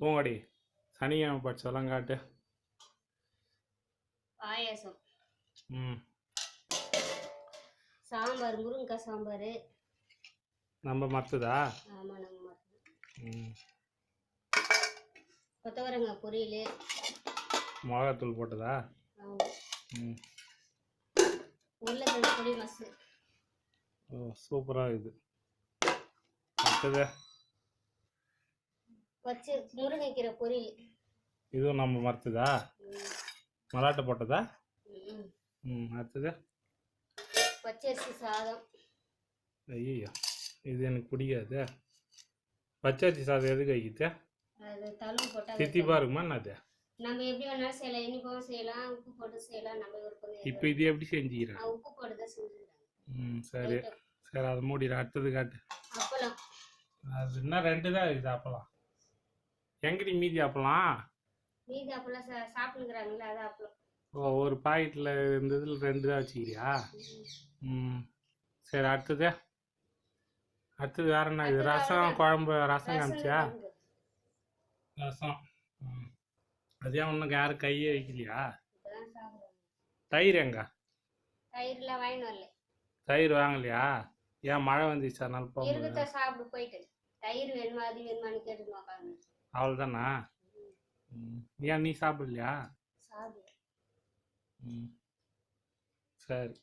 பூங்கொடி சனிக்கிழமை படிச்சதெல்லாம் காட்டு. பாயாசம், ம் சாம்பார், முருங்கைக்காய் சாம்பார். நம்ம மற்றதா? ஆமாம், நம்ம மருந்து. ம் கொத்தவரங்காய் பொரியல். மிளகாத்தூள் போட்டதா? ஆமாம். ம் உருளைக்கிழங்கு பொடி மசு. ஓ சூப்பராக இருக்குது. அடுத்தது பச்சை முருங்கைக்கீரை பொரியல். இதுவும் நம்ம மறுத்ததா? மலாட்டை போட்டதா? அடுத்தது பச்சரிசி சாதம். ஐயோ இது எனக்கு பிடிக்காது. பச்சரிசி சாதம் எதுக்கு வைக்கிது? அது தழுவு போட்டால் தித்திப்பா இருக்குமா என்னது? நம்ம எப்படி வேணாலும் செய்யலாம், இனிப்பாகவும் செய்யலாம், உப்பு போட்டு செய்யலாம். நம்ம விருப்பம். இப்போ இது எப்படி செஞ்சுக்கிறேன்? உப்பு போட்டு தான் செஞ்சுக்கிறேன். சரி சரி, அதை மூடிடு. அடுத்தது காட்டு. அப்பளம். அது இன்னும் 2 தான் இருக்குது அப்பளம். எங்கடி மீதி அப்பளம்? மீதி அப்பளம் சாப்பிட்டுக்கிறாங்களே, அது அப்பளம். ஓ, ஒரு பாக்கெட்டில் இருந்ததில் 2 தான் வச்சுக்கிறியா? சரி, அடுத்தது வேற என்ன? இது ரசம் குழம்பு. ரசம் காமிச்சியா? ரசம். அதே ஒன்றும் யாரும் கையே வைக்கலையா? தயிர் எங்க? தயிர்லாம் வாங்கிட்டு வரல. தயிர் வாங்கலையா? ஏன் மழை வந்துச்சு அதனால போக இருக்கத சாப்பிட்டு போயிட்டு தயிர் வேணுமா அது வேணுமான்னு கேட்டு உட்காந்து. அவ்வளோதானா? ஏன் நீ சாப்பிடலையா? சாப்பிடு. சரி.